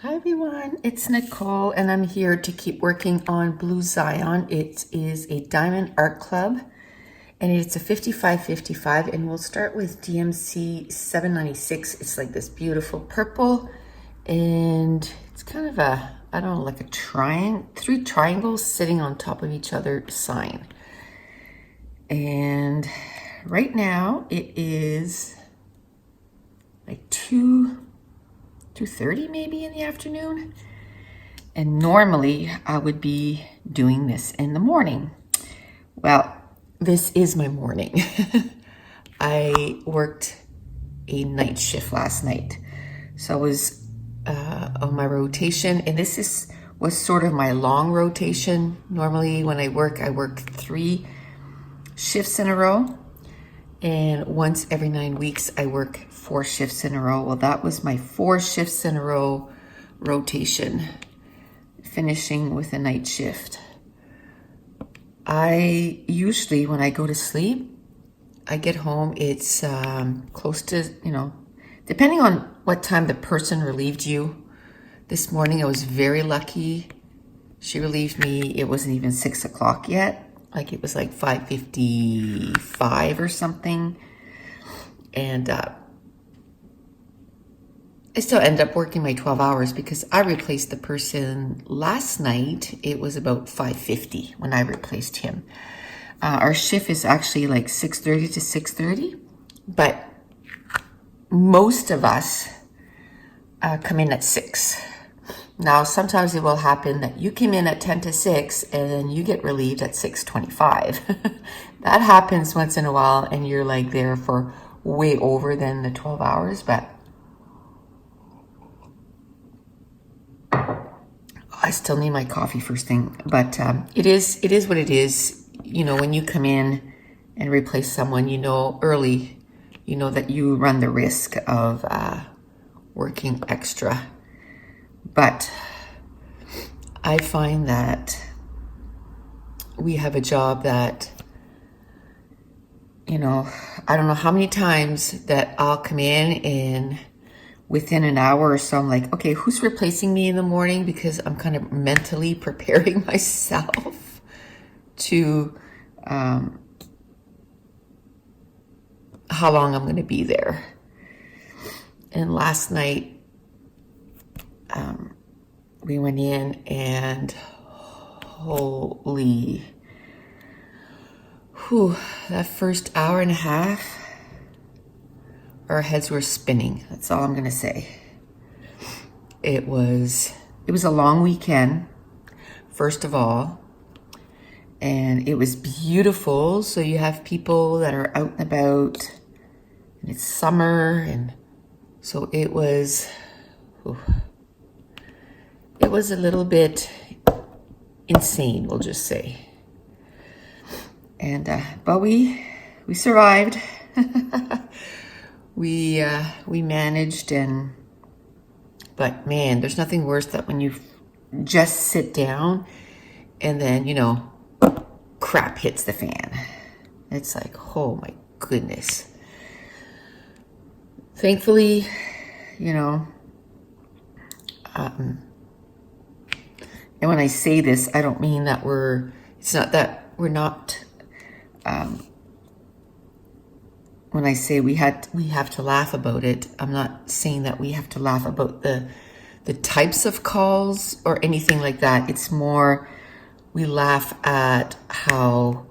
Hi everyone, it's Nicole and I'm here to keep working on Blue Zion. It is a diamond art club and it's a 55-55 and we'll start with DMC 796. It's like this beautiful purple and it's kind of a, I don't know, like a three triangles sitting on top of each other sign. And right now it is like 2:30 maybe in the afternoon. And normally I would be doing this in the morning. Well, this is my morning. I worked a night shift last night. So I was on my rotation, and was sort of my long rotation. Normally when I work 3 shifts in a row. And once every 9 weeks, I work 4 shifts in a row. Well, that was my 4 shifts in a row rotation, finishing with a night shift. I usually, when I go to sleep, I get home, it's close to, depending on what time the person relieved you. This morning, I was very lucky. She relieved me. It wasn't even 6 o'clock yet. Like it was like 5:55 or something. And I still end up working my 12 hours because I replaced the person last night. It was about 5:50 when I replaced him. Our shift is actually like 6:30 to 6:30, but most of us come in at 6. Now, sometimes it will happen that you come in at 10 to 6 and then you get relieved at 6:25. That happens once in a while and you're like there for way over than the 12 hours, but I still need my coffee first thing. But it is what it is. When you come in and replace someone, early, that you run the risk of working extra. But I find that we have a job that, I don't know how many times that I'll come in and within an hour or so, I'm like, okay, who's replacing me in the morning? Because I'm kind of mentally preparing myself to how long I'm going to be there. And last night, we went in and holy, that first hour and a half, our heads were spinning. That's all I'm going to say. It was a long weekend, first of all, and it was beautiful. So you have people that are out and about, and it's summer, and so it was a little bit insane, we'll just say. And but we survived. We managed, but man, there's nothing worse than when you just sit down and then crap hits the fan. It's like, oh my goodness. Thankfully, and when I say this, I don't mean that it's not that we're not, when I say we have to laugh about it, I'm not saying that we have to laugh about the types of calls or anything like that. It's more, we laugh at how,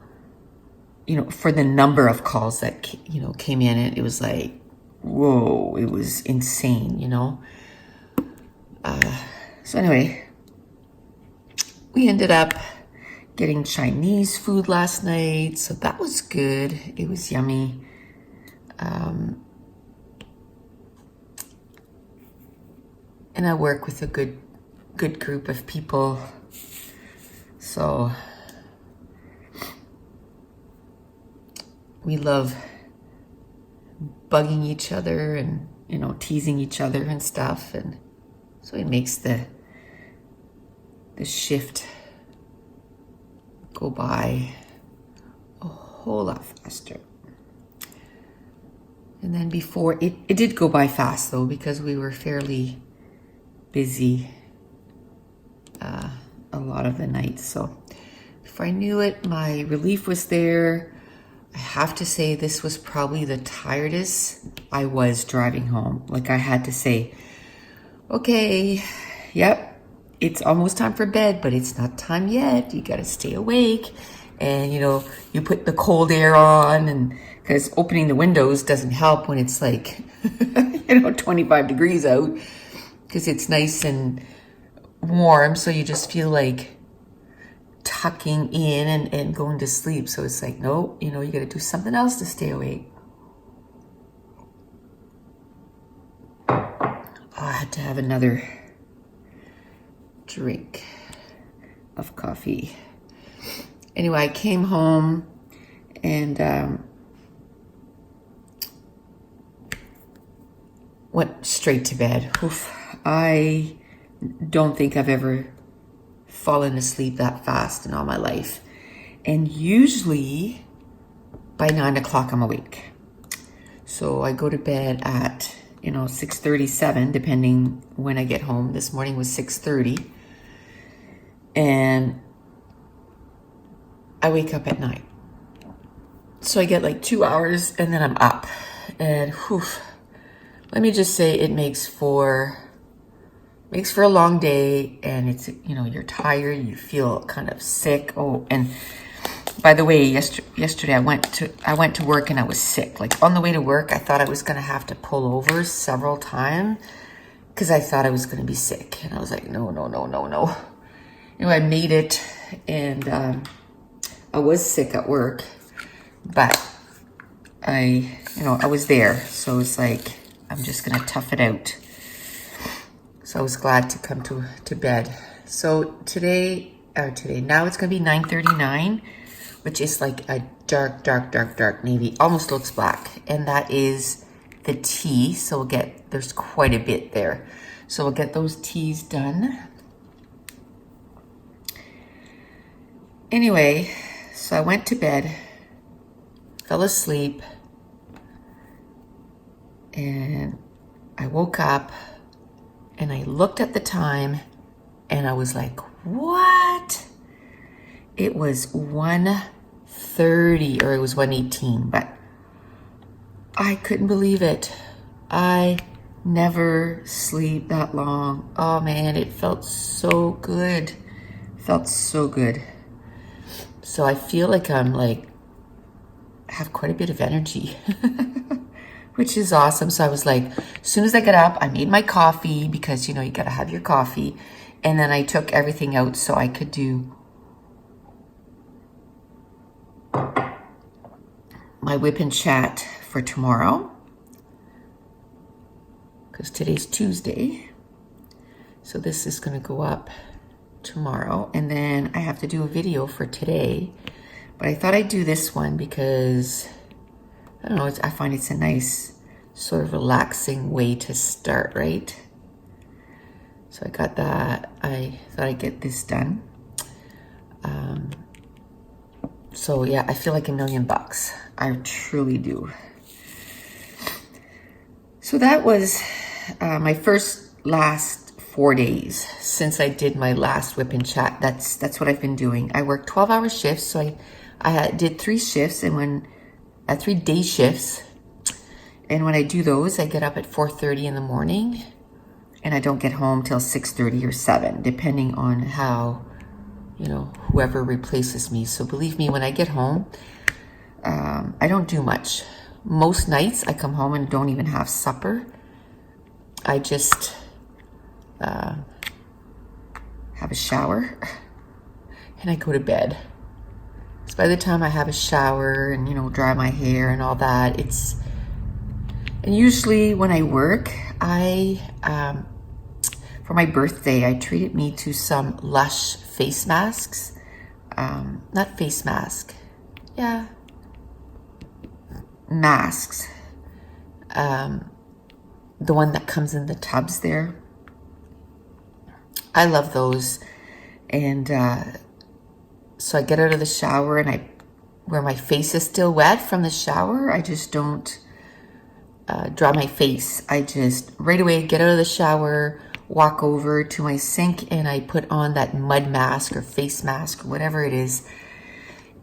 for the number of calls that, came in, and it was like, whoa, it was insane, So anyway, we ended up getting Chinese food last night, so that was good. It was yummy. And I work with a good group of people. So we love bugging each other and, teasing each other and stuff. And so it makes the shift go by a whole lot faster. And then before, it did go by fast though, because we were fairly busy a lot of the night. So if I knew it, my relief was there. I have to say this was probably the tiredest I was driving home. Like I had to say, okay, yep, it's almost time for bed, but it's not time yet. You got to stay awake. And, you know, you put the cold air on, and because opening the windows doesn't help when it's like, 25 degrees out, because it's nice and warm. So you just feel like tucking in and going to sleep. So it's like, no, you got to do something else to stay awake. I had to have another drink of coffee. Anyway, I came home and went straight to bed. Oof. I don't think I've ever fallen asleep that fast in all my life. And usually by 9 o'clock I'm awake. So I go to bed at 6:37, depending when I get home. This morning was 6:30. And I wake up at 9. So I get like 2 hours and then I'm up. And let me just say it makes for a long day, and it's, you're tired, you feel kind of sick. Oh, and by the way, yesterday I went to work and I was sick. Like on the way to work, I thought I was going to have to pull over several times because I thought I was going to be sick. And I was like, no. I made it, and I was sick at work, but I was there. So it's like, I'm just going to tough it out. So I was glad to come to bed. So now it's going to be 9:39, which is like a dark navy, almost looks black. And that is the tea. So there's quite a bit there. So we'll get those teas done. Anyway, so I went to bed, fell asleep, and I woke up and I looked at the time and I was like, what? It was 1:30 or it was 1:18, but I couldn't believe it. I never sleep that long. Oh man, it felt so good. So I feel like I have quite a bit of energy, which is awesome. So I was like, as soon as I got up, I made my coffee because, you got to have your coffee. And then I took everything out so I could do my WIP and chat for tomorrow, because today's Tuesday. So this is going to go up tomorrow, and then I have to do a video for today, but I thought I'd do this one because I don't know, I find it's a nice sort of relaxing way to start, right? So I got that. I thought I'd get this done. So yeah, I feel like $1,000,000. I truly do. So that was my last 4 days since I did my last WIP and chat. That's what I've been doing. I worked 12-hour shifts, so I did 3 shifts, and 3 day shifts. And when I do those, I get up at 4:30 in the morning, and I don't get home till 6:30 or 7, depending on how, whoever replaces me. So believe me, when I get home, I don't do much. Most nights I come home and don't even have supper. I just have a shower and I go to bed. So by the time I have a shower and, dry my hair and all that, and usually when I work, for my birthday, I treated me to some Lush face masks. Not face mask. Yeah. Masks. The one that comes in the tubs there. I love those. And so I get out of the shower, and where my face is still wet from the shower, I just don't dry my face. I just right away get out of the shower, walk over to my sink and I put on that mud mask or face mask or whatever it is.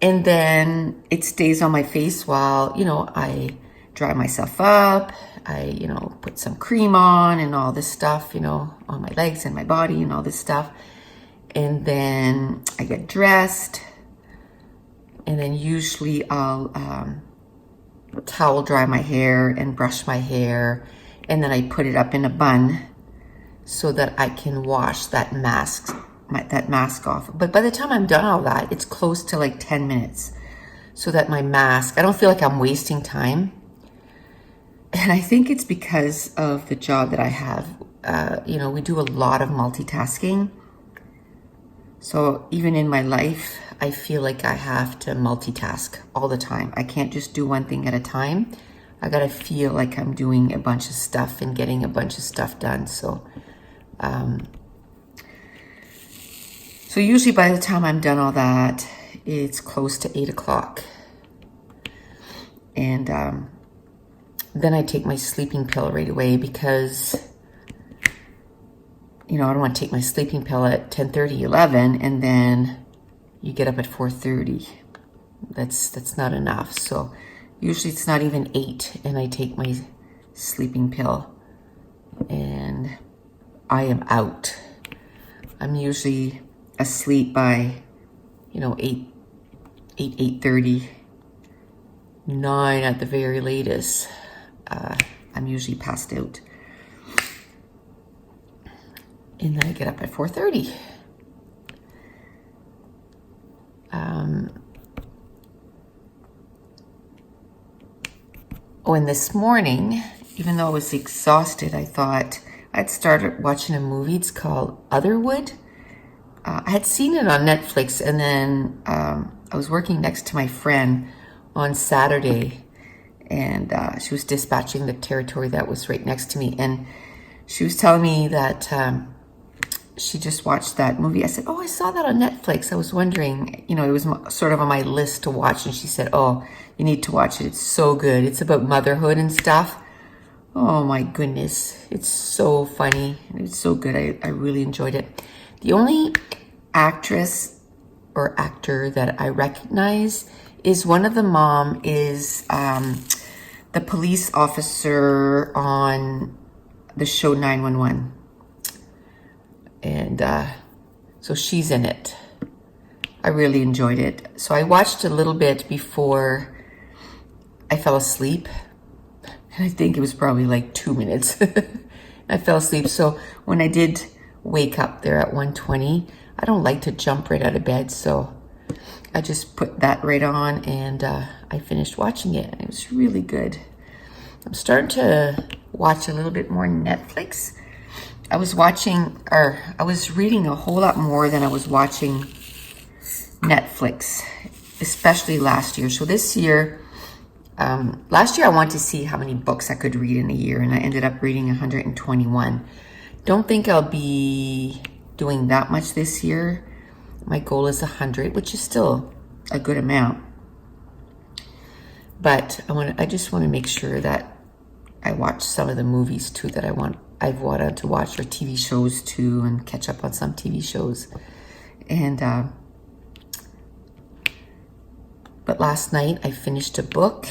And then it stays on my face while, I dry myself up. I, put some cream on and all this stuff, on my legs and my body and all this stuff. And then I get dressed. And then usually I'll towel dry my hair and brush my hair. And then I put it up in a bun so that I can wash that mask off. But by the time I'm done all that, it's close to like 10 minutes. So that my mask, I don't feel like I'm wasting time. And I think it's because of the job that I have. We do a lot of multitasking. So even in my life, I feel like I have to multitask all the time. I can't just do one thing at a time. I gotta feel like I'm doing a bunch of stuff and getting a bunch of stuff done. So usually by the time I'm done all that, it's close to 8 o'clock. And then I take my sleeping pill right away because, I don't want to take my sleeping pill at 10:30, 11, and then you get up at 4:30. That's not enough. So usually it's not even 8 and I take my sleeping pill and I am out. I'm usually asleep by, 8:30, 9 at the very latest. I'm usually passed out. And then I get up at 4:30. And this morning, even though I was exhausted, I thought I'd started watching a movie. It's called Otherwood. I had seen it on Netflix, and then I was working next to my friend on Saturday, and she was dispatching the territory that was right next to me, and she was telling me that she just watched that movie. I said, I saw that on Netflix. I was wondering, it was sort of on my list to watch, and she said, you need to watch it. It's so good. It's about motherhood and stuff. Oh my goodness. It's so funny. It's so good. I really enjoyed it. The only actress or actor that I recognize is one of the mom is the police officer on the show 911. And so she's in it. I really enjoyed it. So I watched a little bit before I fell asleep. And I think it was probably like 2 minutes. I fell asleep. So when I did wake up there at 1:20, I don't like to jump right out of bed. So I just put that right on and I finished watching it. It was really good. I'm starting to watch a little bit more Netflix. I was reading a whole lot more than I was watching Netflix, especially last year. So this year, last year I wanted to see how many books I could read in a year, and I ended up reading 121. Don't think I'll be doing that much this year. My goal is 100, which is still a good amount. But I just want to make sure that I watch some of the movies too that I've wanted to watch, or TV shows too, and catch up on some TV shows. And but last night I finished a book,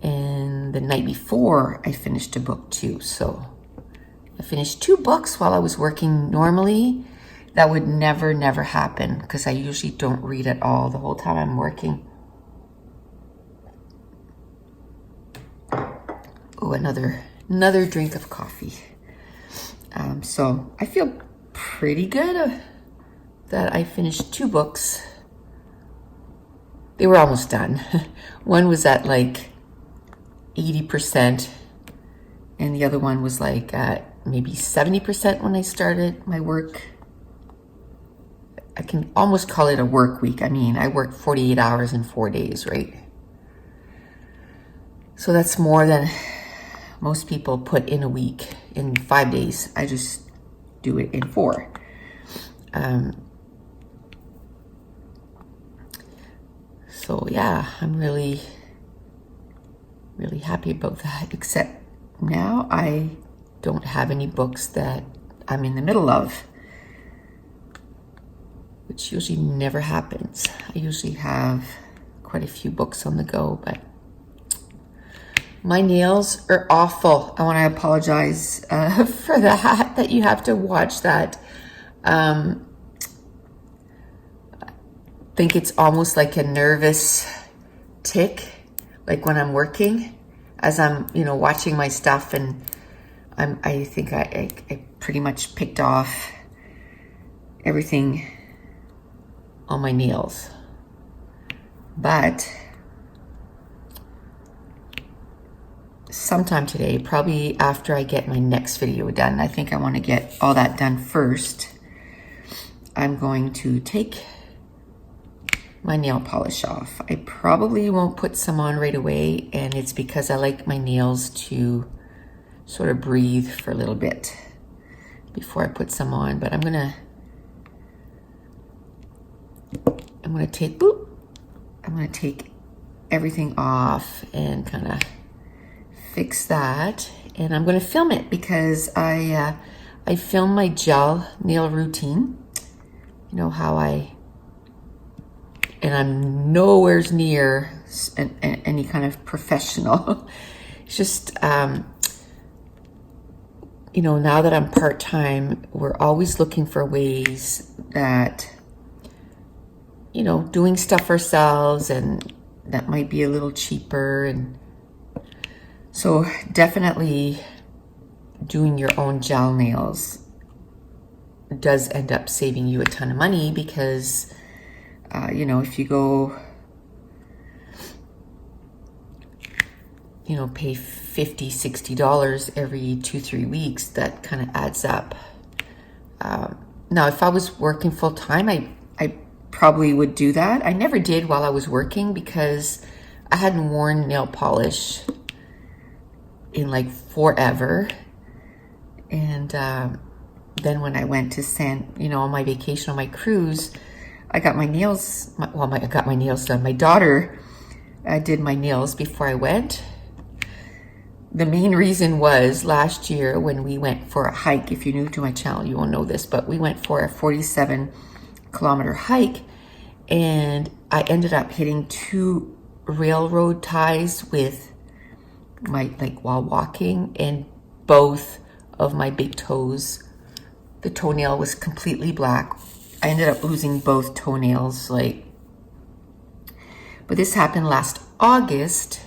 and the night before I finished a book too. So I finished 2 books while I was working. Normally that would never happen because I usually don't read at all the whole time I'm working. Oh, another drink of coffee. So I feel pretty good that I finished 2 books. They were almost done. One was at like 80%, and the other one was like at maybe 70% when I started my work. I can almost call it a work week. I mean, I work 48 hours in 4 days, right? So that's more than most people put in a week in 5 days. I just do it in 4. So yeah, I'm really happy about that. Except now I don't have any books that I'm in the middle of, which usually never happens. I usually have quite a few books on the go, but my nails are awful. I want to apologize for that you have to watch that. I think it's almost like a nervous tick, like when I'm working, as I'm, watching my stuff, and I think I pretty much picked off everything on my nails. But sometime today, probably after I get my next video done, I think I want to get all that done first. I'm going to take my nail polish off. I probably won't put some on right away, and it's because I like my nails to sort of breathe for a little bit before I put some on. But I'm gonna take everything off and kind of fix that, and I'm gonna film it because I film my gel nail routine. You know how and I'm nowhere near any kind of professional. It's just, now that I'm part-time, we're always looking for ways that, doing stuff ourselves, and that might be a little cheaper. And so definitely doing your own gel nails does end up saving you a ton of money, because if you go, pay $50, $60 every 2-3 weeks, that kind of adds up. Now, if I was working full time, I probably would do that. I never did while I was working because I hadn't worn nail polish in like forever. And then when I went to on my vacation, on my cruise, I got my nails, I got my nails done. My daughter did my nails before I went. The main reason was last year when we went for a hike. If you're new to my channel, you won't know this, but we went for a 47-kilometer hike, and I ended up hitting 2 railroad ties with while walking, and both of my big toes, the toenail was completely black. I ended up losing both toenails, but this happened last August,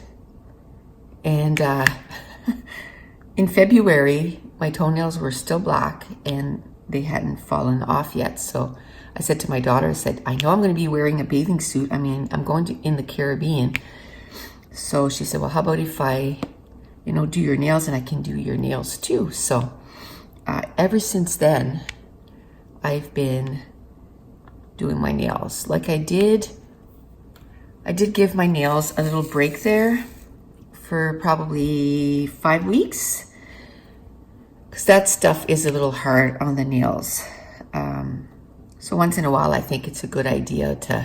and in February, my toenails were still black and they hadn't fallen off yet. So I said to my daughter, I know I'm going to be wearing a bathing suit. I mean, I'm going to in the Caribbean. So she said, well, how about if I, do your nails, and I can do your nails too. So ever since then, I've been doing my nails. I did give my nails a little break there for probably 5 weeks, because that stuff is a little hard on the nails. So once in a while, I think it's a good idea to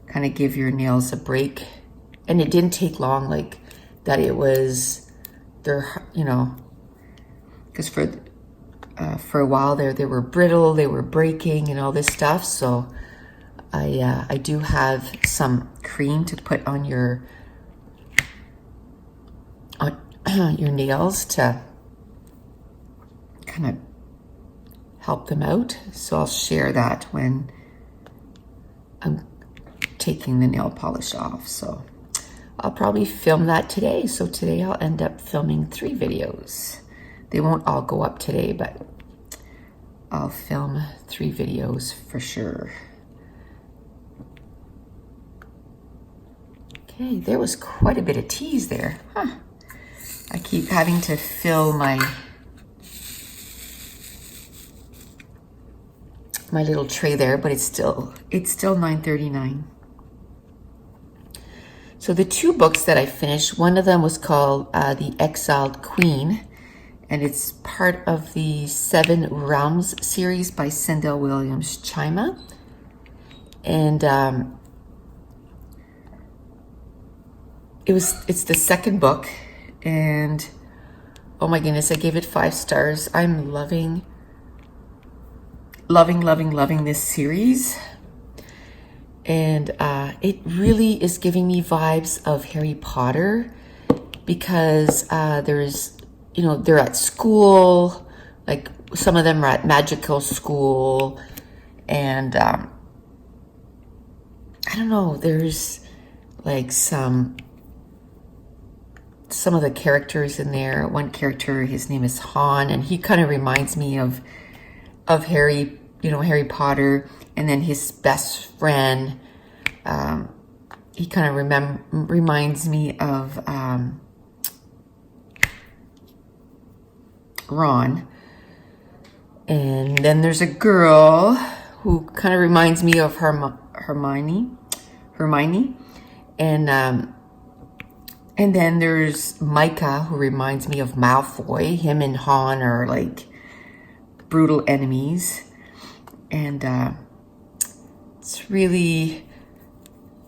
kind of give your nails a break. And it didn't take long, that it was, because for a while there, they were brittle, they were breaking and all this stuff. So I do have some cream to put on your nails to kind of help them out. So I'll share that when I'm taking the nail polish off. So I'll probably film that today. So today I'll end up filming 3 videos. They won't all go up today, but I'll film 3 videos for sure. Okay, there was quite a bit of teas there. Huh. I keep having to fill my little tray there, but it's still $9.39. So the 2 books that I finished, one of them was called The Exiled Queen, and it's part of the 7 Realms series by Sindel Williams Chima. And it's the second book, and oh my goodness, I gave it 5 stars. I'm loving this series. And it really is giving me vibes of Harry Potter, because there's, they're at school, like some of them are at magical school, and I don't know, there's like some of the characters in there. One character, his name is Han, and he kind of reminds me of Harry, Harry Potter. And then his best friend, he kind of reminds me of Ron. And then there's a girl who kind of reminds me of Hermione. And then there's Micah, who reminds me of Malfoy. Him and Han are like brutal enemies. And it's really,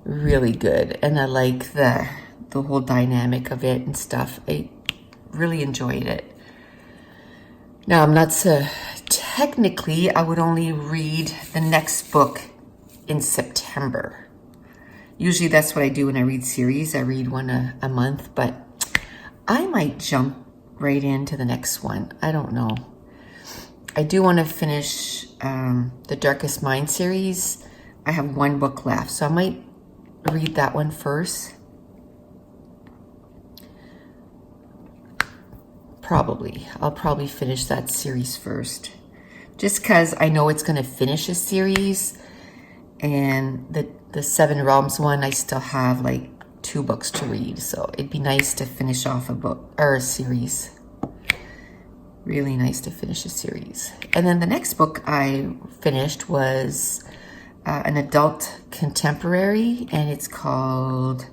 really good. And I like the whole dynamic of it and stuff. I really enjoyed it. Now, I'm not so... Technically, I would only read the next book in September. Usually that's what I do when I read series. I read one a month, but I might jump right into the next one. I don't know. I do want to finish the Darkest Mind series. I have 1 book left, so I might read that one first. I'll probably finish that series first. Just because I know it's going to finish a series. And the 7 Realms one, I still have like 2 books to read. So it'd be nice to finish off a book or a series. Really nice to finish a series. And then the next book I finished was an adult contemporary, and it's called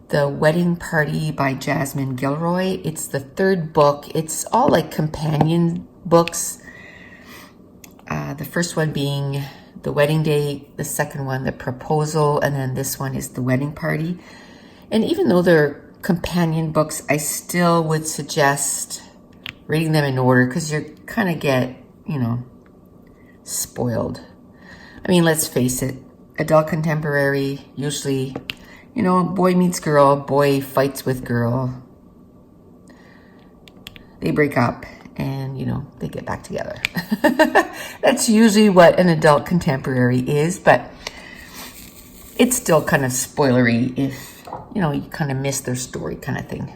The Wedding Party by Jasmine Gilroy. It's the 3rd book. It's all like companion books. The first one being The Wedding Date, the second one, The Proposal, and then this one is The Wedding Party. And even though they're companion books, I still would suggest reading them in order, because you kind of get, spoiled. I mean, let's face it, adult contemporary, usually, boy meets girl, boy fights with girl. They break up and, they get back together. That's usually what an adult contemporary is, but it's still kind of spoilery if, you kind of miss their story kind of thing.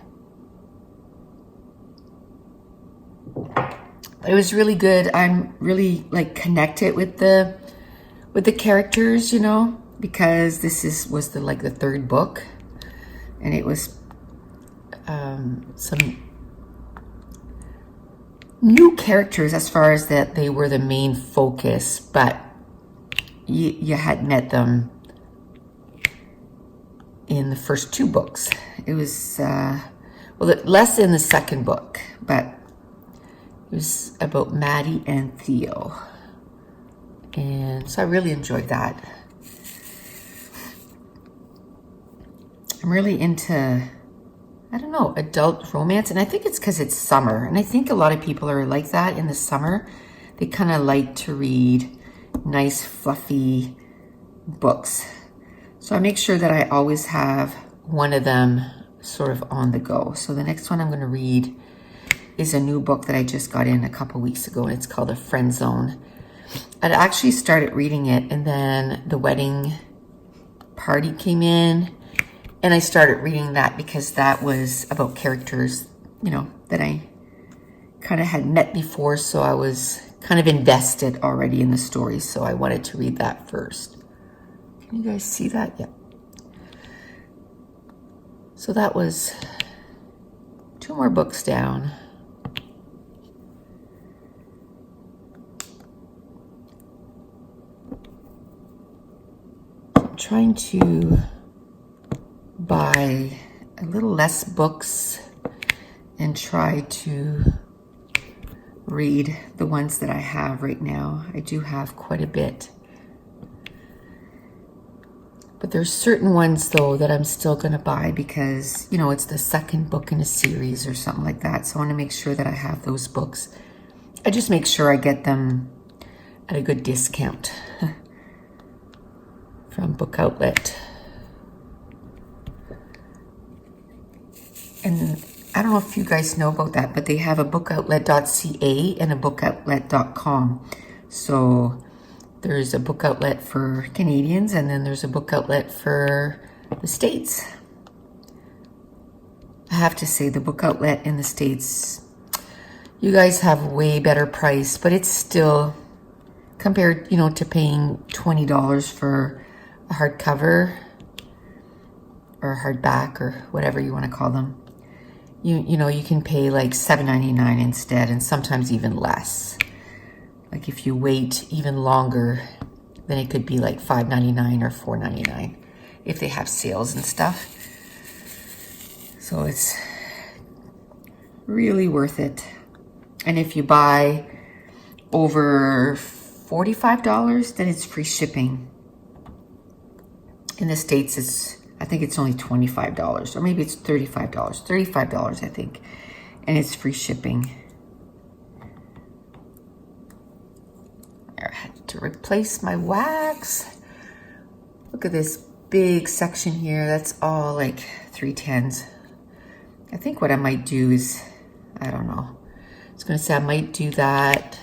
It was really good. I'm really connected with the characters, because this was the 3rd book, and it was some new characters as far as that they were the main focus, but you had met them in the first 2 books. It was less in the 2nd book, but it was about Maddie and Theo. And so I really enjoyed that. I'm really into, adult romance. And I think it's because it's summer. And I think a lot of people are like that in the summer. They kind of like to read nice, fluffy books. So I make sure that I always have one of them sort of on the go. So the next one I'm going to read is a new book that I just got in a couple weeks ago, and it's called A Friend Zone. I'd actually started reading it, and then The Wedding Party came in, and I started reading that because that was about characters, that I kind of had met before, so I was kind of invested already in the story, so I wanted to read that first. Can you guys see that? Yeah. So that was 2 more books down. Trying to buy a little less books and try to read the ones that I have right now. I do have quite a bit. But there's certain ones though that I'm still gonna buy because, you know, it's the second book in a series or something like that. So I wanna make sure that I have those books. I just make sure I get them at a good discount from Book Outlet. And I don't know if you guys know about that, but they have a bookoutlet.ca and a bookoutlet.com. So there's a book outlet for Canadians and then there's a book outlet for the States. I have to say the book outlet in the States, you guys have way better price, but it's still compared, you know, to paying $20 for a hardcover or a hardback or whatever you want to call them. You know, you can pay like $7.99 instead, and sometimes even less. Like if you wait even longer, then it could be like $5.99 or $4.99 if they have sales and stuff. So it's really worth it. And if you buy over $45, then it's free shipping. In the States, I think it's only $25, or maybe it's $35. $35, I think. And it's free shipping. I had to replace my wax. Look at this big section here. That's all like 310s. I think what I might do is, I don't know. I was gonna say I might do that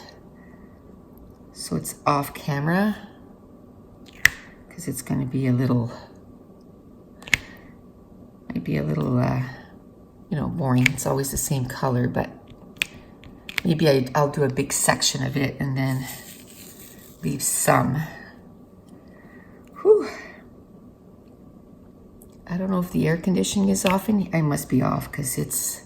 so it's off camera, because it's gonna be a little, maybe a little, you know, boring. It's always the same color, but maybe I'll do a big section of it and then leave some. Whew. I don't know if the air conditioning is off, and I must be off because it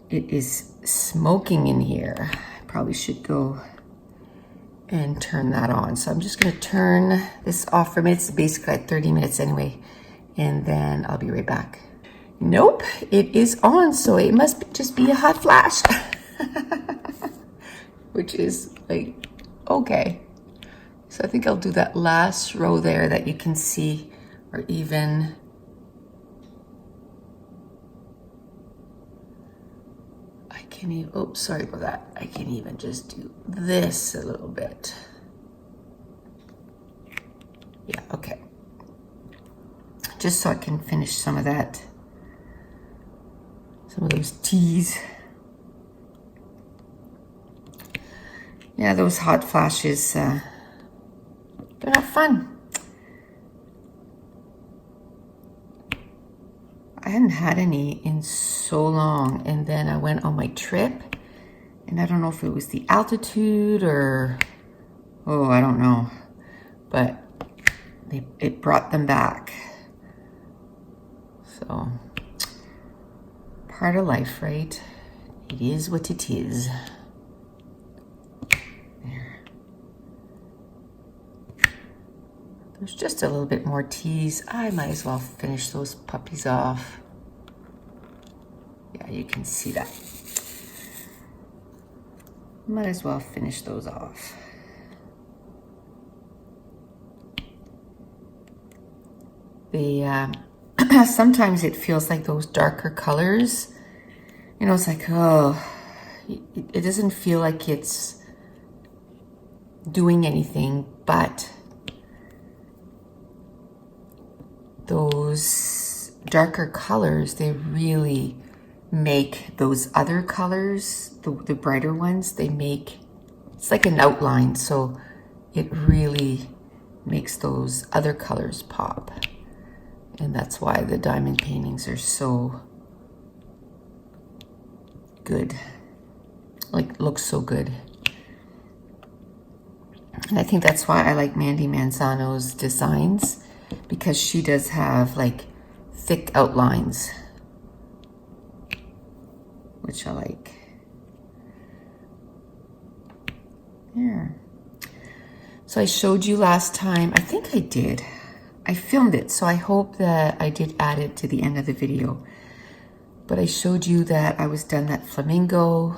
is smoking in here. I probably should go and turn that on. So I'm just gonna turn this off for a minute. It's basically like 30 minutes anyway, and then I'll be right back. Nope, it is on, so it must just be a hot flash. Which is like, okay. So I think I'll do that last row there that you can see, or even, I can even, oops, sorry about that. I can even just do this a little bit. Yeah, okay. Just so I can finish some of that, some of those teas. Yeah, those hot flashes, they're not fun. I hadn't had any in so long, and then I went on my trip, and I don't know if it was the altitude or, oh, I don't know, but it brought them back. So, part of life, right? It is what it is. There. There's just a little bit more teas. I might as well finish those puppies off. Yeah, you can see that. Might as well finish those off. Sometimes it feels like those darker colors, you know, it's like, oh, it doesn't feel like it's doing anything, but those darker colors, they really make those other colors, the brighter ones, they make, it's like an outline, so it really makes those other colors pop. And that's why the diamond paintings are so good, like looks so good. And I think that's why I like Mandy Manzano's designs, because she does have like thick outlines, which I like. There. So I showed you last time, I think I did. I filmed it, so I hope that I did add it to the end of the video. But I showed you that I was done that flamingo.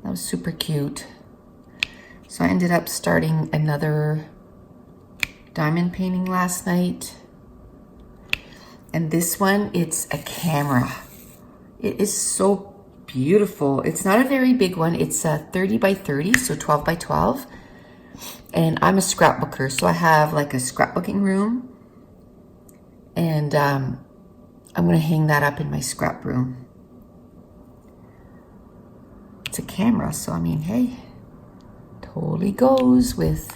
That was super cute. So I ended up starting another diamond painting last night. And this one, it's a camera. It is so beautiful. It's not a very big one. It's a 30 by 30, so 12 by 12. And I'm a scrapbooker, so I have like a scrapbooking room. And I'm gonna hang that up in my scrap room. It's a camera, so I mean, hey, totally goes with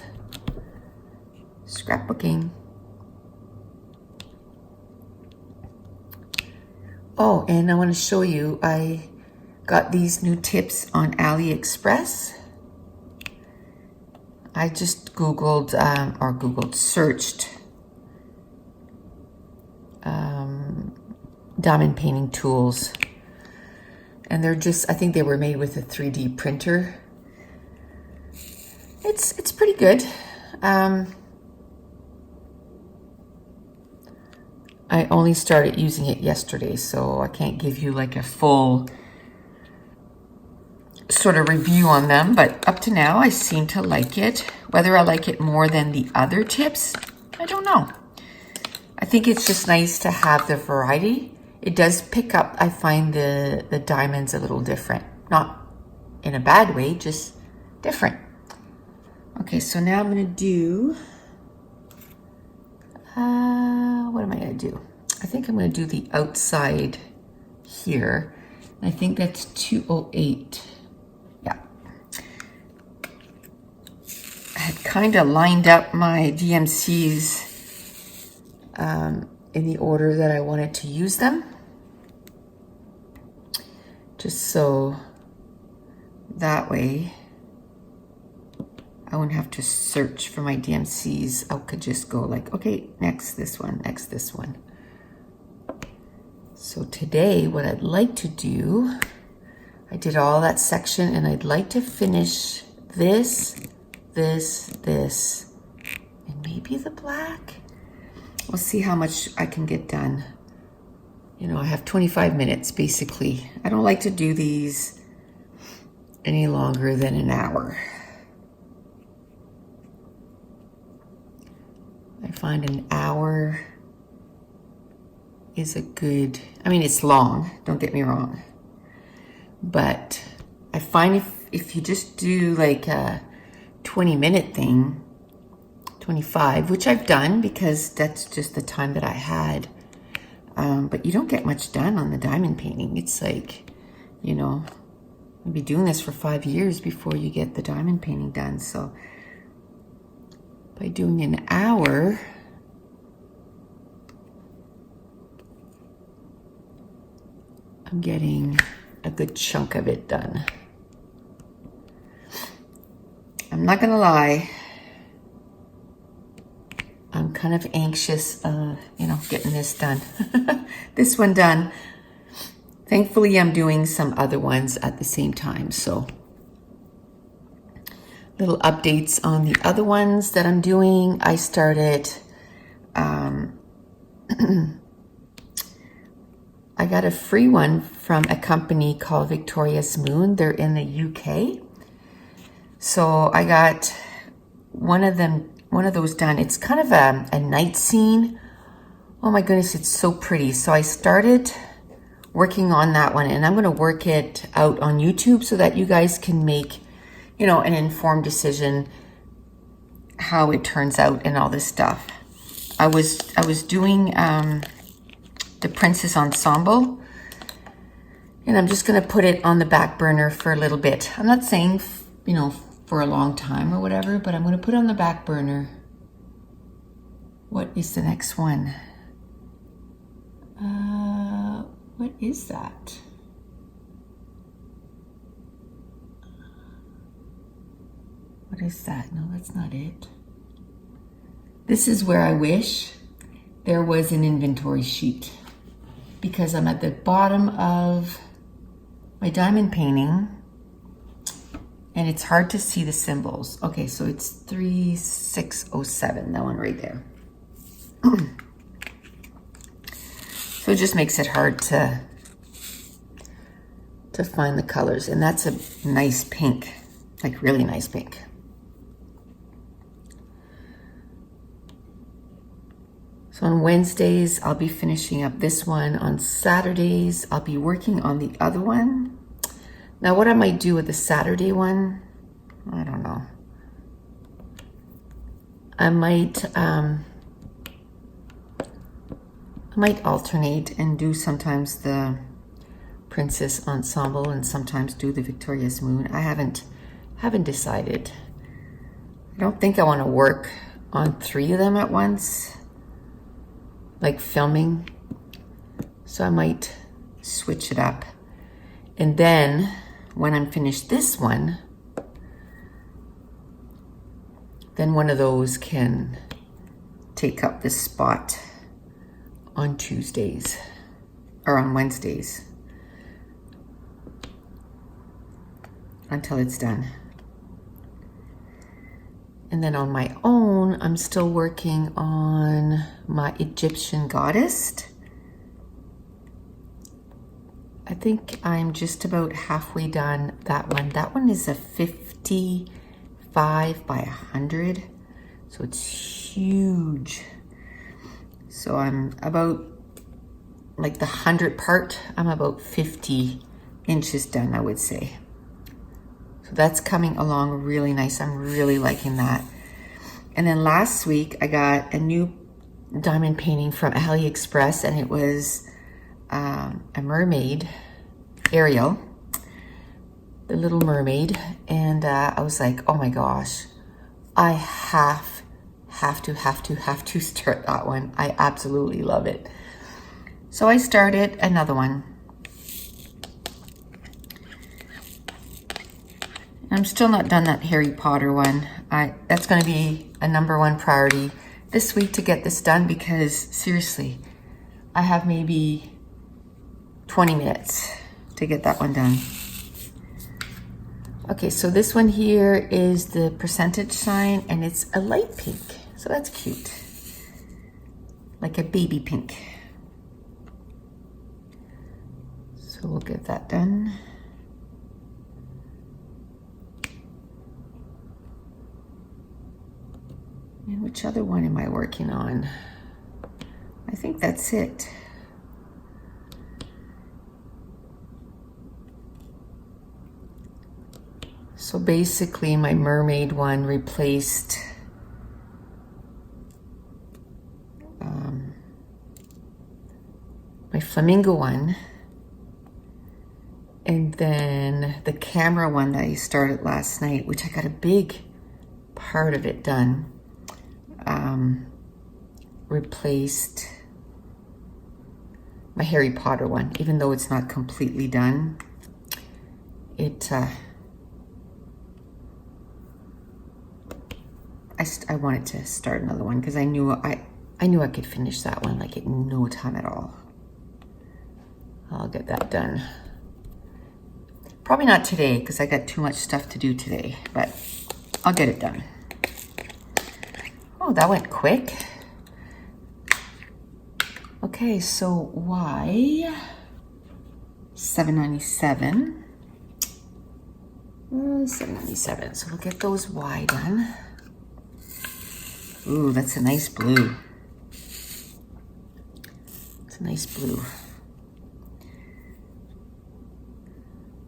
scrapbooking. Oh, and I want to show you, I got these new tips on AliExpress. I just searched diamond painting tools. And they're just, I think they were made with a 3D printer. It's pretty good. I only started using it yesterday, so I can't give you like a full sort of review on them, but up to now I seem to like it. Whether I like it more than the other tips, I don't know. I think it's just nice to have the variety. It does pick up, I find the diamonds a little different. Not in a bad way, just different. Okay, so now I'm gonna do, what am I gonna do? I think I'm gonna do the outside here. And I think that's 208. Yeah. I had kind of lined up my DMCs in the order that I wanted to use them. Just so that way I wouldn't have to search for my DMCs. I could just go like, okay, next this one, next this one. So today what I'd like to do, I did all that section and I'd like to finish this, and maybe the black. We'll see how much I can get done. You know, I have 25 minutes basically. I don't like to do these any longer than an hour. I find an hour is a good, I mean, it's long, don't get me wrong. But I find if you just do like a 20-minute thing, 25, which I've done because that's just the time that I had. But you don't get much done on the diamond painting. It's like, you know, you'll be doing this for 5 years before you get the diamond painting done. So by doing an hour, I'm getting a good chunk of it done. I'm not gonna lie, I'm kind of anxious, you know, getting this done. This one done. Thankfully, I'm doing some other ones at the same time. So little updates on the other ones that I'm doing. I started, I got a free one from a company called Victorious Moon. They're in the UK. So I got one of those done. It's kind of a night scene. Oh my goodness, it's so pretty. So I started working on that one and I'm going to work it out on YouTube so that you guys can make, you know, an informed decision how it turns out and all this stuff. I was doing the Princess Ensemble and I'm just going to put it on the back burner for a little bit. I'm not saying, you know, for a long time or whatever, but I'm going to put it on the back burner. What is the next one? What is that? What is that? No, that's not it. This is where I wish there was an inventory sheet because I'm at the bottom of my diamond painting and it's hard to see the symbols. Okay, so it's 3607, that one right there. So it just makes it hard to find the colors. And that's a nice pink, like really nice pink. So on Wednesdays, I'll be finishing up this one. On Saturdays, I'll be working on the other one. Now, what I might do with the Saturday one, I don't know. I might alternate and do sometimes the Princess Ensemble and sometimes do the Victorious Moon. I haven't decided. I don't think I want to work on 3 of them at once, like filming. So I might switch it up. And then when I'm finished this one, then one of those can take up this spot on Tuesdays or on Wednesdays until it's done. And then on my own, I'm still working on my Egyptian goddess. I think I'm just about halfway done that one. That one is a 55 by 100, so it's huge. So I'm about, like the 100 part, I'm about 50 inches done, I would say. So that's coming along really nice. I'm really liking that. And then last week I got a new diamond painting from AliExpress, and it was a mermaid, Ariel, the Little Mermaid. And I was like, oh my gosh, I have to start that one. I absolutely love it. So I started another one. I'm still not done that Harry Potter one. That's going to be a #1 priority this week to get this done, because seriously, I have maybe 20 minutes to get that one done. Okay, so this one here is the percentage sign, and it's a light pink. So that's cute. Like a baby pink. So we'll get that done. And which other one am I working on? I think that's it. So basically my mermaid one replaced my flamingo one. And then the camera one that I started last night, which I got a big part of it done, replaced my Harry Potter one. Even though it's not completely done, I wanted to start another one because I knew I could finish that one like in no time at all. I'll get that done. Probably not today because I got too much stuff to do today, but I'll get it done. Oh, that went quick. Okay, so Y, $7.97. $7.97. So we'll get those Y done. Ooh, that's a nice blue. It's a nice blue.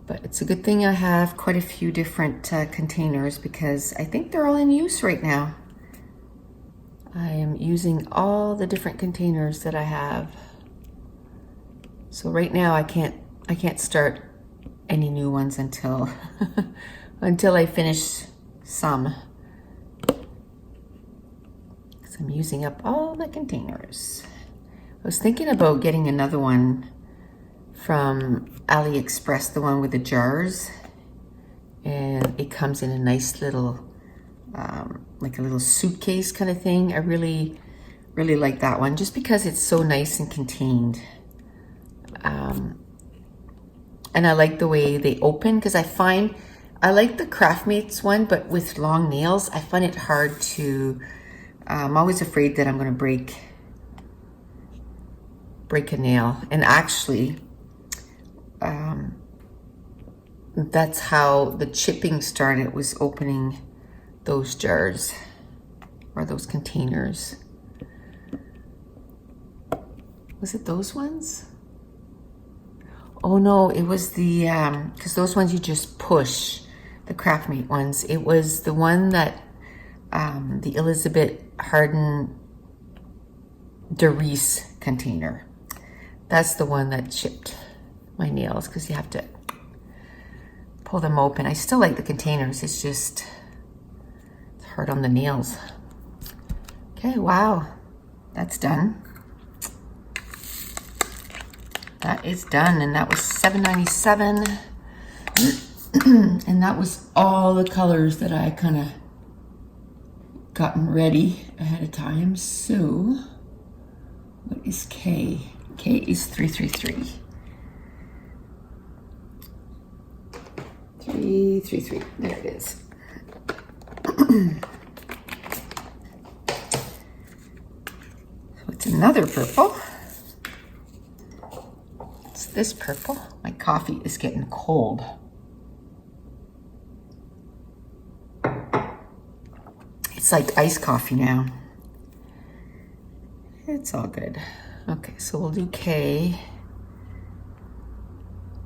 But it's a good thing I have quite a few different containers, because I think they're all in use right now. I am using all the different containers that I have. So right now I can't start any new ones until until I finish some. Because I'm using up all the containers. I was thinking about getting another one from AliExpress, the one with the jars, and it comes in a nice little like a little suitcase kind of thing. I really like that one just because it's so nice and contained, and I like the way they open, because I like the Craftmates one, but with long nails I find it hard to I'm always afraid that I'm going to break a nail. And actually that's how the chipping started, was opening those jars or those containers. Was it those ones? Oh no, it was the, because those ones you just push, the Craftmate ones. It was the one that, the Elizabeth Harden Doris container. That's the one that chipped my nails because you have to pull them open. I still like the containers. It's just, it's hard on the nails. Okay, wow, that's done. That is done, and that was $7.97. And that was all the colors that I kind of gotten ready ahead of time. So, what is K? K is 333. 333, there it is. So it's another purple. It's this purple. My coffee is getting cold. It's like iced coffee now. It's all good. Okay, so we'll do K.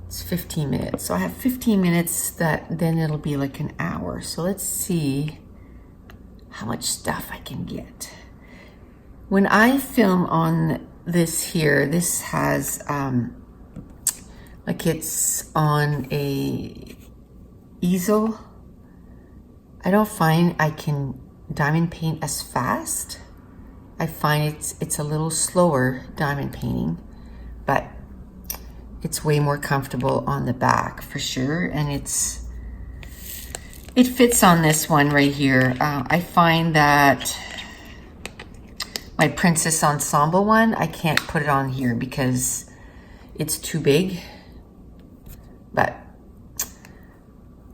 It's 15 minutes. So I have 15 minutes that then it'll be like an hour. So let's see how much stuff I can get. When I film on this here, this has, like it's on a easel. I don't find I can diamond paint as fast. I find it's a little slower diamond painting, but it's way more comfortable on the back for sure. And it fits on this one right here. I find that my Princess Ensemble one, I can't put it on here because it's too big. But,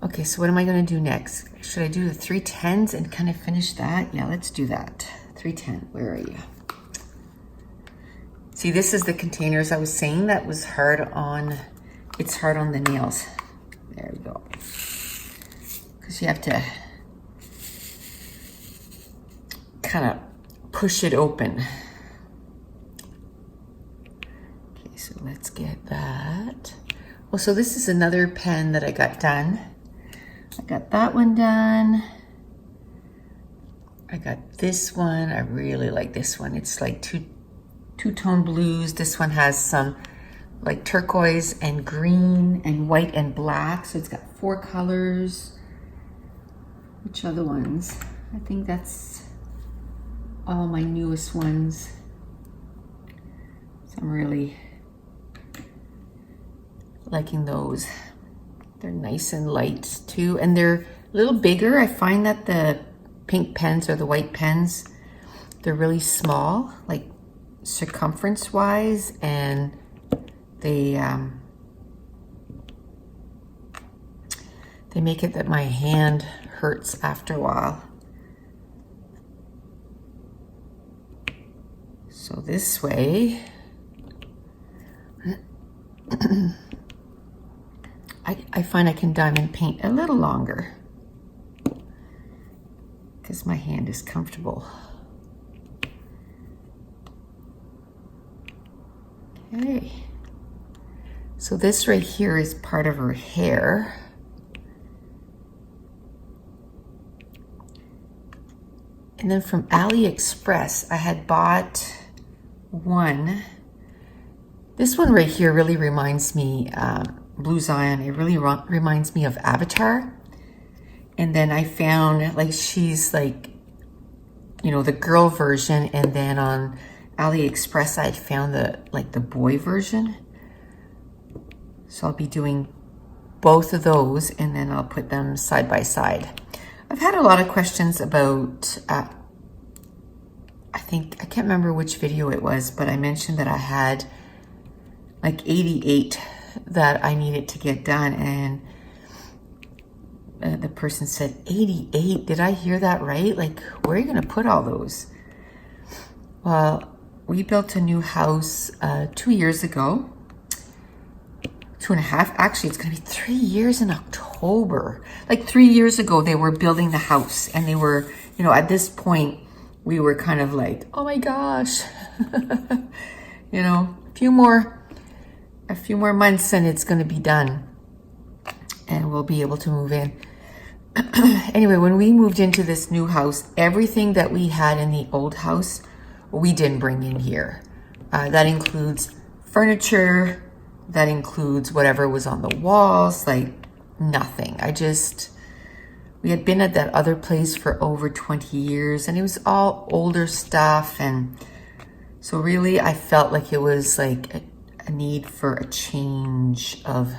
okay, so what am I gonna do next? Should I do the 310s and kind of finish that? Yeah, let's do that. 310, where are you? See, this is the containers I was saying that was hard on, it's hard on the nails. There we go. Because you have to kind of push it open. Okay, so let's get that. Well, so this is another pen that I got done. I got that one done. I got this one. I really like this one. It's like two-tone blues. This one has some like turquoise and green and white and black. So it's got 4 colors. Which other ones? I think that's all my newest ones. So I'm really liking those. They're nice and light too. And they're a little bigger. I find that the pink pens or the white pens, they're really small, like circumference wise, and they make it that my hand hurts after a while. So this way, I find I can diamond paint a little longer because my hand is comfortable. Okay, so this right here is part of her hair. And then from AliExpress, I had bought one. This one right here really reminds me, Blue Zion, it really reminds me of Avatar. And then I found, like, she's like, you know, the girl version, and then on AliExpress I found the boy version. So I'll be doing both of those, and then I'll put them side by side. I've had a lot of questions about, I can't remember which video it was, but I mentioned that I had like 88 that I needed to get done, and the person said, 88, did I hear that right? Like, where are you gonna put all those? Well, we built a new house 2 years ago, 2.5, actually it's gonna be 3 years in October. Like 3 years ago, they were building the house, and they were, you know, at this point, we were kind of like, oh my gosh. You know, a few more months and it's going to be done. And we'll be able to move in. Anyway, when we moved into this new house, everything that we had in the old house, we didn't bring in here. That includes furniture, that includes whatever was on the walls, like nothing. We had been at that other place for over 20 years and it was all older stuff. And so really I felt like it was like a need for a change of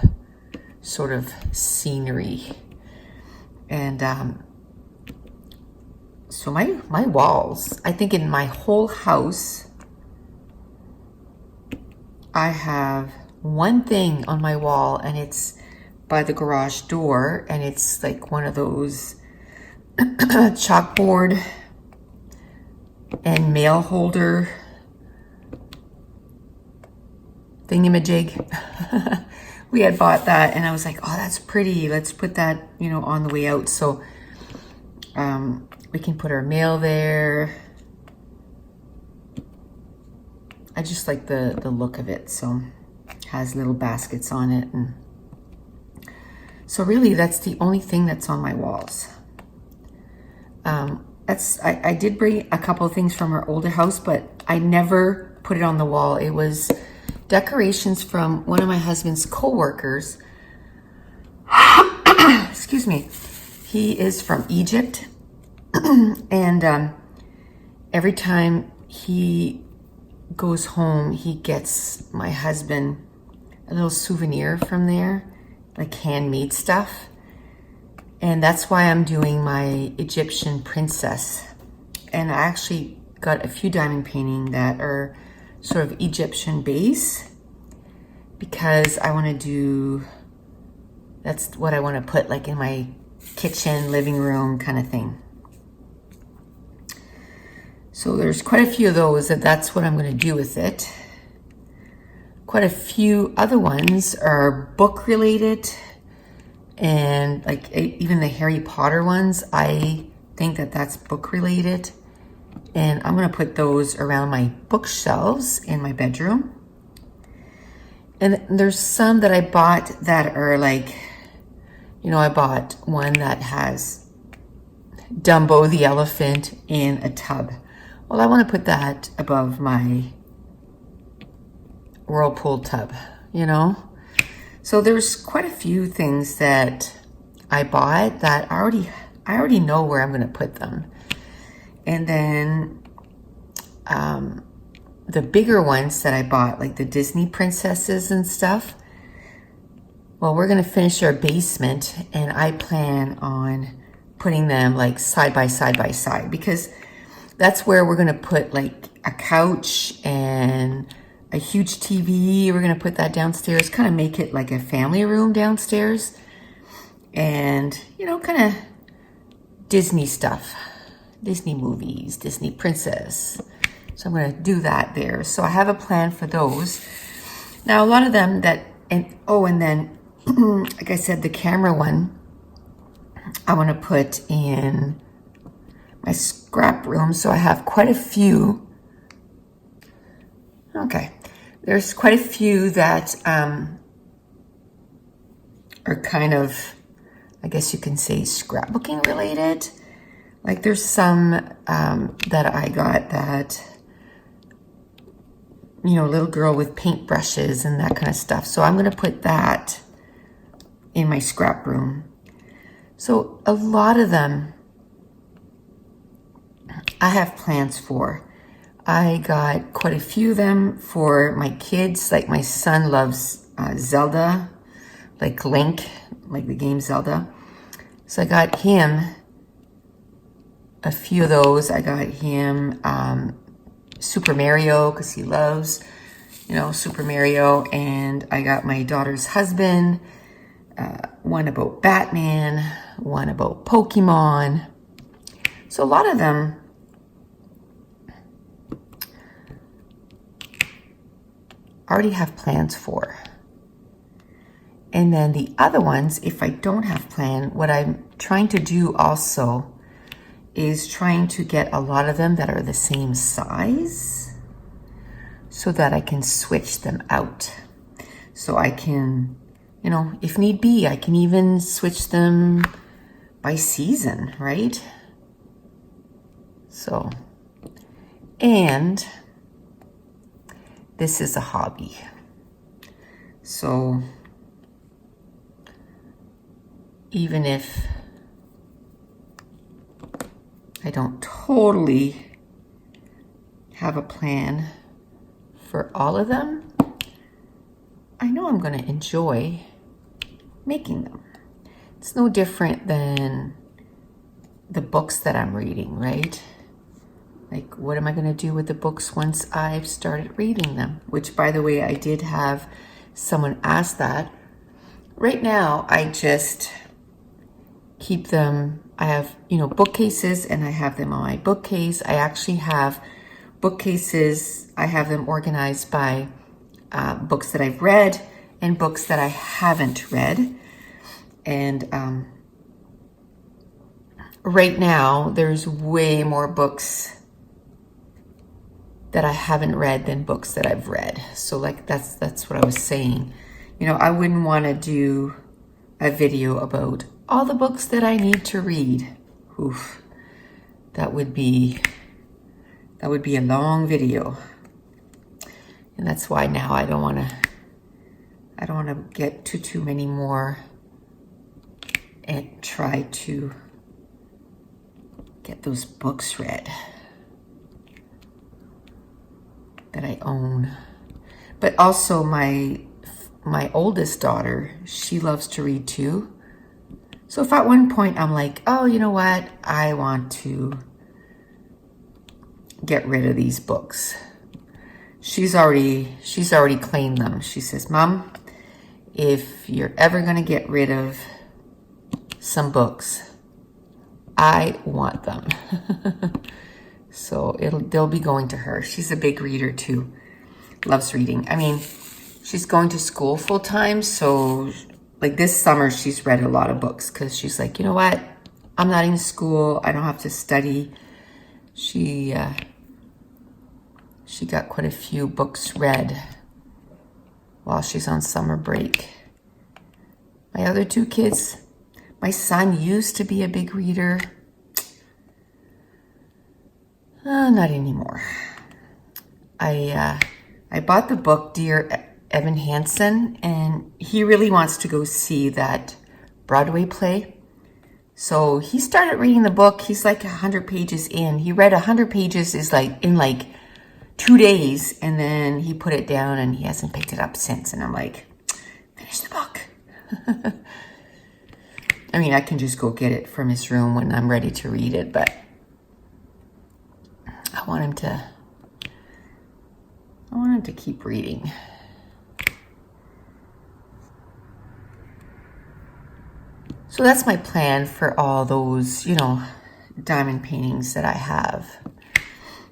sort of scenery. And so my walls, I think in my whole house, I have one thing on my wall and it's by the garage door and it's like one of those chalkboard and mail holder thingamajig. We had bought that and I was like, oh, that's pretty. Let's put that, you know, on the way out. So we can put our mail there. I just like the look of it. So it has little baskets on it. And so really that's the only thing that's on my walls. I did bring a couple of things from our older house, but I never put it on the wall. It was decorations from one of my husband's co-workers. Excuse me. He is from Egypt. And every time he goes home, he gets my husband a little souvenir from there, like handmade stuff. And that's why I'm doing my Egyptian princess. And I actually got a few diamond painting that are sort of Egyptian base because I want to do, that's what I want to put like in my kitchen, living room kind of thing. So there's quite a few of those that's what I'm going to do with it. Quite a few other ones are book related and like even the Harry Potter ones, I think that's book related. And I'm going to put those around my bookshelves in my bedroom. And there's some that I bought that are like, you know, I bought one that has Dumbo the elephant in a tub. Well, I want to put that above my whirlpool tub, you know? So there's quite a few things that I bought that I already know where I'm going to put them. And then the bigger ones that I bought, like the Disney princesses and stuff, well, we're going to finish our basement and I plan on putting them like side by side because that's where we're going to put like a couch and a huge TV. We're going to put that downstairs, kind of make it like a family room downstairs. And, you know, kind of Disney stuff. Disney movies, Disney princess. So I'm going to do that there. So I have a plan for those. Now, a lot of them and then, like I said, the camera one, I want to put in my scrap room. So I have quite a few. Okay. There's quite a few that are kind of, I guess you can say, scrapbooking related. Like there's some that I got that, you know, little girl with paintbrushes and that kind of stuff. So I'm going to put that in my scrap room. So a lot of them I have plans for. I got quite a few of them for my kids. Like my son loves Zelda, like Link, like the game Zelda. So I got him a few of those. I got him Super Mario because he loves, you know, Super Mario. And I got my daughter's husband one about Batman, one about Pokemon. So a lot of them I already have plans for. And then the other ones, if I don't have plan, what I'm trying to do also is trying to get a lot of them that are the same size. so that I can switch them out. So I can, you know, if need be, I can even switch them by season, right? So, and this is a hobby. So even if I don't totally have a plan for all of them, I know I'm going to enjoy making them. It's no different than the books that I'm reading, right? Like, what am I going to do with the books once I've started reading them? Which, by the way, I did have someone ask that. Right now, I just keep them. I have, you know, bookcases, and I have them on my bookcase. I actually have bookcases. I have them organized by books that I've read and books that I haven't read. And right now, there's way more books that I haven't read than books that I've read. So like that's what I was saying. You know, I wouldn't want to do a video about all the books that I need to read. Oof. That would be a long video. And that's why now I don't want to get too many more and try to get those books read that I own. But also my oldest daughter, she loves to read too. So if at one point I'm like, oh, you know what? I want to get rid of these books. She's already claimed them. She says, Mom, if you're ever going to get rid of some books, I want them. So they'll be going to her. She's a big reader too. Loves reading. I mean, she's going to school full time, so like this summer she's read a lot of books because she's like, you know what? I'm not in school. I don't have to study. She got quite a few books read while she's on summer break. My other two kids, my son used to be a big reader. Not anymore. I bought the book, Dear Evan Hansen, and he really wants to go see that Broadway play. So he started reading the book. He's like 100 pages in. He read 100 pages in 2 days, and then he put it down and he hasn't picked it up since. And I'm like, finish the book. I mean, I can just go get it from his room when I'm ready to read it, but I want him to keep reading. So that's my plan for all those, you know, diamond paintings that I have.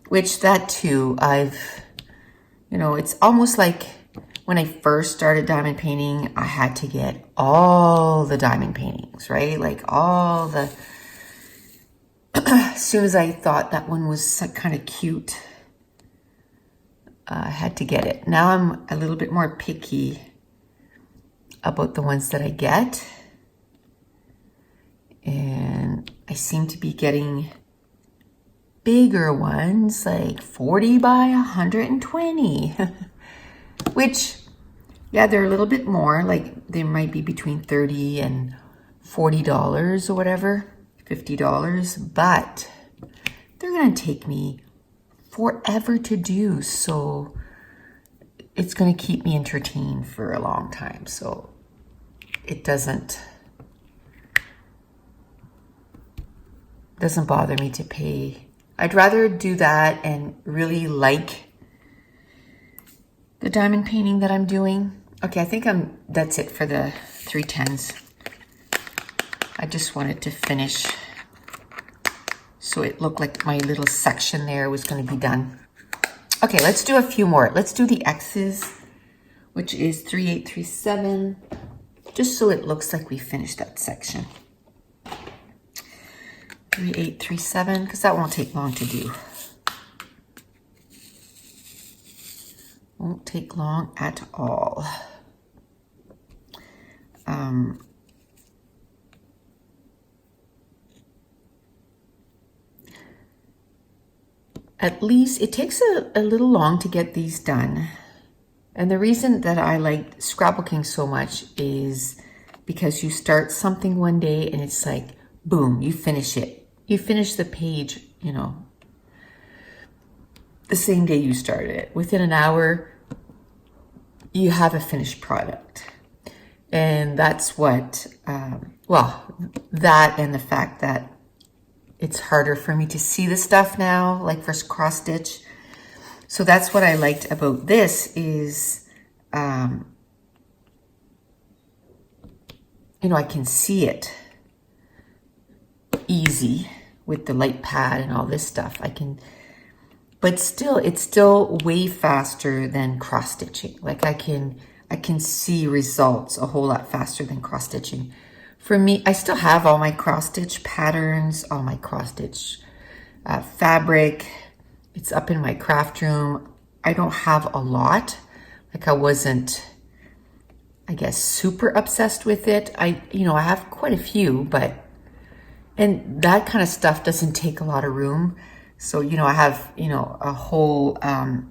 Which that too, it's almost like when I first started diamond painting, I had to get all the diamond paintings, right? Like all the, as soon as I thought that one was kind of cute, I had to get it. Now I'm a little bit more picky about the ones that I get. And I seem to be getting bigger ones, like 40 by 120, which, yeah, they're a little bit more, like they might be between $30 and $40 or whatever, $50, but they're going to take me forever to do. So it's going to keep me entertained for a long time. So it doesn't bother me to pay. I'd rather do that and really like the diamond painting that I'm doing. Okay, I think that's it for the 310s. I just wanted to finish so it looked like my little section there was going to be done. Okay, let's do a few more. Let's do the X's, which is 3837, just so it looks like we finished that section. 3837, because that won't take long to do. won't take long at all. At least it takes a little long to get these done. And the reason that I like scrapbooking so much is because you start something one day and it's like, boom, you finish it. You finish the page, you know, the same day you started it. Within an hour, you have a finished product. And that's what, well, that and the fact that it's harder for me to see the stuff now, like for cross stitch. So that's what I liked about this is, you know, I can see it easy with the light pad and all this stuff. I can, but still, it's still way faster than cross stitching. Like I can see results a whole lot faster than cross stitching. For me, I still have all my cross stitch patterns, all my cross stitch fabric. It's up in my craft room. I don't have a lot. Like I wasn't, I guess, super obsessed with it. You know, I have quite a few, and that kind of stuff doesn't take a lot of room. So, you know, I have, you know, a whole, a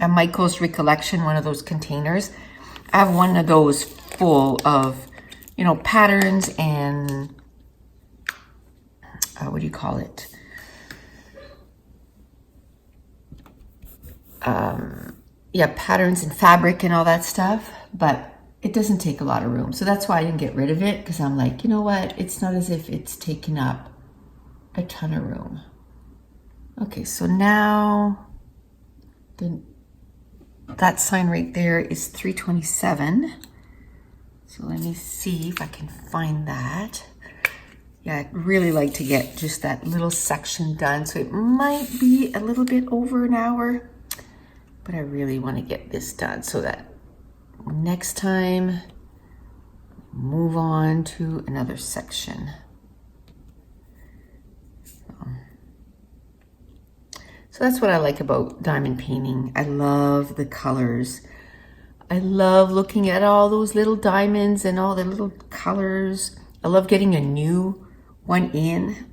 Michael's Recollection, one of those containers. I have one of those full of, you know, patterns and, what do you call it? Yeah, patterns and fabric and all that stuff, but it doesn't take a lot of room. So that's why I didn't get rid of it, because I'm like, you know what? It's not as if it's taken up a ton of room. Okay, so now that sign right there is 327. So let me see if I can find that. Yeah, I'd really like to get just that little section done. So it might be a little bit over an hour, but I really want to get this done so that next time, move on to another section. So that's what I like about diamond painting. I love the colors. I love looking at all those little diamonds and all the little colors. I love getting a new one in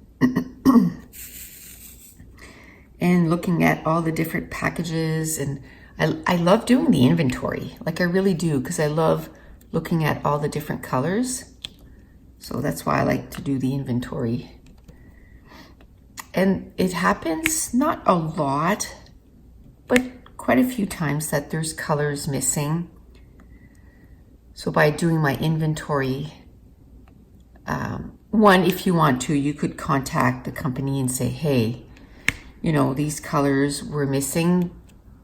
and looking at all the different packages. And I love doing the inventory. Like I really do, because I love looking at all the different colors. So that's why I like to do the inventory. And it happens not a lot, but quite a few times that there's colors missing. So by doing my inventory, one, if you want to, you could contact the company and say, hey, you know, these colors were missing.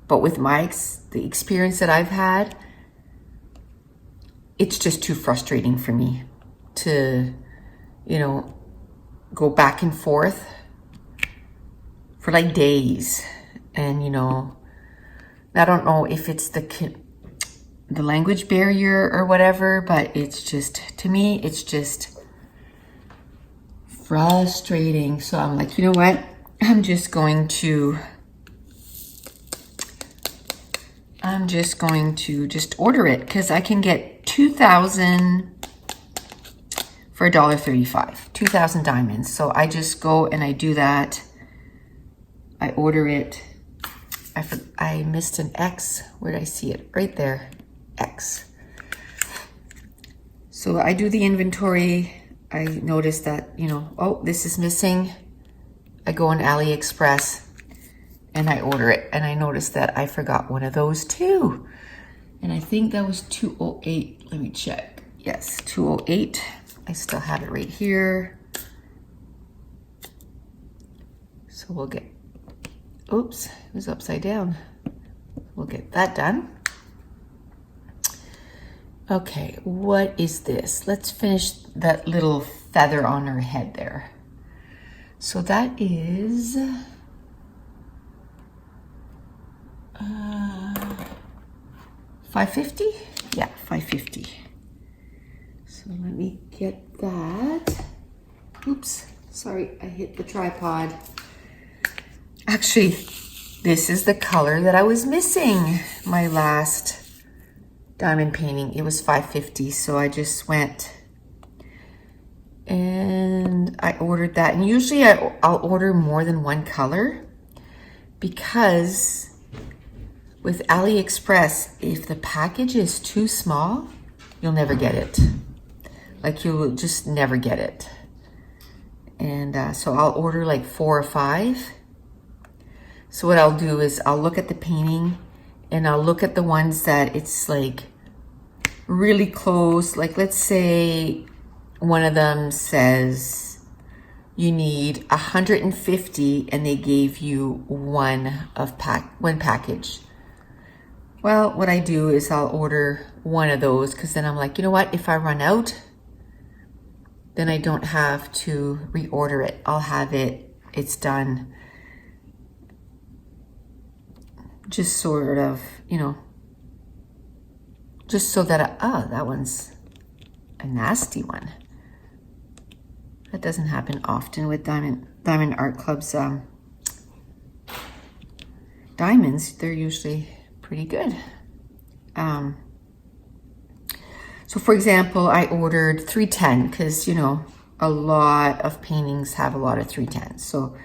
But with the experience that I've had, it's just too frustrating for me to, you know, go back and forth for like days. And, you know, I don't know if it's the language barrier or whatever, but it's just, to me, it's just frustrating. So I'm like, you know what? I'm just going to just order it, because I can get 2,000 for $1.35, 2,000 diamonds. So I just go and I do that. I order it. I missed an X. Where did I see it? Right there, X. So I do the inventory. I notice that, you know, oh, this is missing. I go on AliExpress and I order it. And I noticed that I forgot one of those too. And I think that was 208. Let me check. Yes, 208. I still have it right here. So we'll get, oops, it was upside down. We'll get that done. Okay, what is this? Let's finish that little feather on her head there. So that is $5.50? Yeah, $5.50. So let me get that. Oops, sorry, I hit the tripod. Actually, This is the color that I was missing. My last diamond painting, it was $5.50, so I just went and I ordered that. And usually I'll order more than one color, because with AliExpress, if the package is too small, you'll never get it. Like, you'll just never get it. And so I'll order like 4 or 5. So what I'll do is I'll look at the painting and I'll look at the ones that it's like really close. Like, let's say one of them says you need 150 and they gave you one package. Well, what I do is I'll order one of those, because then I'm like, you know what? If I run out, then I don't have to reorder it. I'll have it, it's done. Just sort of, you know, just so that, that one's a nasty one. That doesn't happen often with Diamond Art Club's diamonds. They're usually pretty good. So for example, I ordered 310 because, you know, a lot of paintings have a lot of 310s. So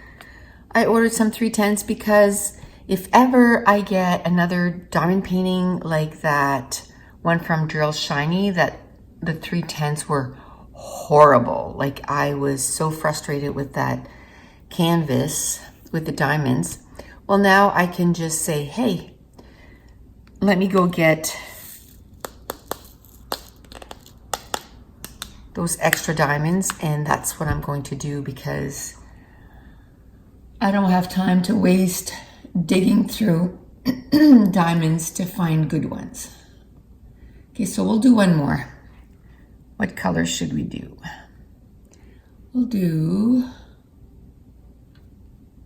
I ordered some 310s because if ever I get another diamond painting like that one from Drill Shiny, that the 310s were horrible. Like, I was so frustrated with that canvas with the diamonds. Well, now I can just say, hey, let me go get those extra diamonds, and that's what I'm going to do, because I don't have time to waste digging through diamonds to find good ones. Okay, so we'll do one more. What color should we do? We'll do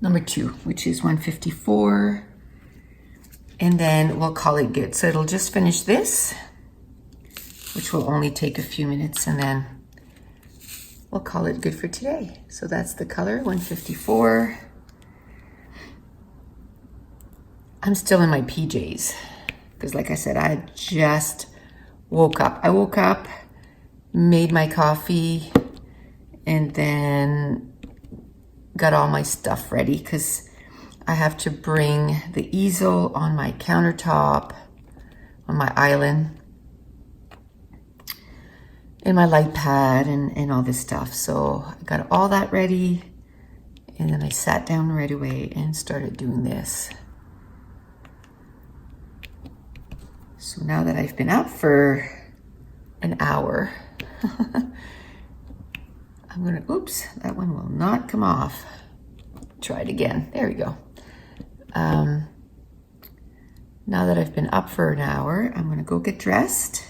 number 2, which is 154, and then we'll call it good. So it'll just finish this, which will only take a few minutes, and then we'll call it good for today. So that's the color, 154. I'm still in my PJs because, like I said, I just woke up. I woke up, made my coffee, and then got all my stuff ready because I have to bring the easel on my countertop, on my island, and my light pad and all this stuff. So I got all that ready, and then I sat down right away and started doing this. So now that I've been up for an hour, I'm gonna, oops, that one will not come off. Try it again, there we go. Now that I've been up for an hour, I'm gonna go get dressed.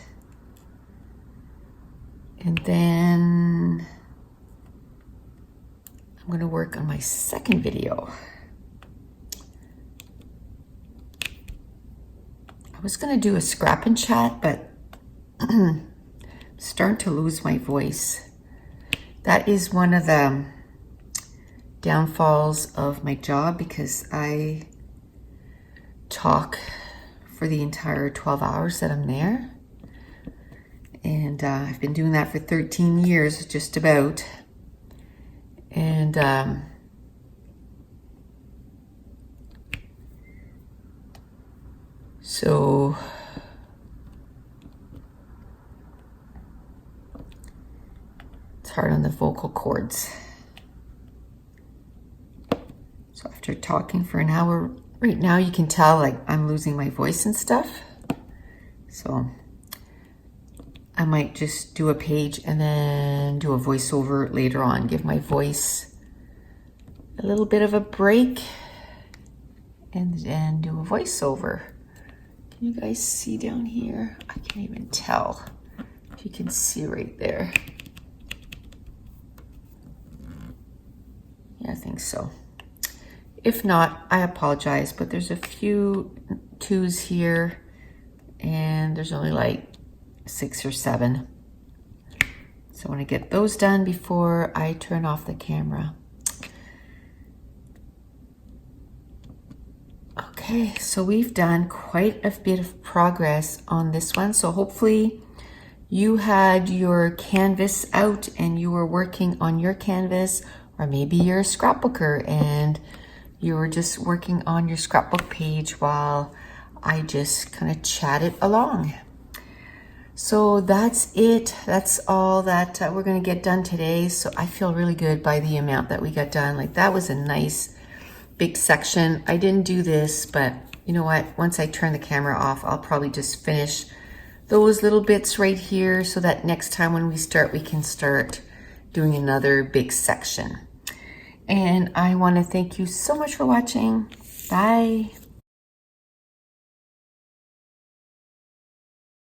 And then I'm gonna work on my second video. I was gonna do a scrap and chat, but I'm starting to lose my voice. That is one of the downfalls of my job, because I talk for the entire 12 hours that I'm there. And I've been doing that for 13 years, just about. And so it's hard on the vocal cords. So after talking for an hour, right now you can tell like I'm losing my voice and stuff. So I might just do a page and then do a voiceover later on, give my voice a little bit of a break, and then do a voiceover. Can you guys see down here? I can't even tell if you can see right there. Yeah, I think so. If not, I apologize, but there's a few 2s here and there's only like 6 or 7. So I want to get those done before I turn off the camera. Okay, so we've done quite a bit of progress on this one. So hopefully you had your canvas out and you were working on your canvas, or maybe you're a scrapbooker and you were just working on your scrapbook page while I just kind of chatted along. So that's it. That's all that we're going to get done today. So I feel really good by the amount that we got done. Like, that was a nice big section. I didn't do this, but you know what? Once I turn the camera off, I'll probably just finish those little bits right here so that next time when we can start doing another big section. And I want to thank you so much for watching. Bye.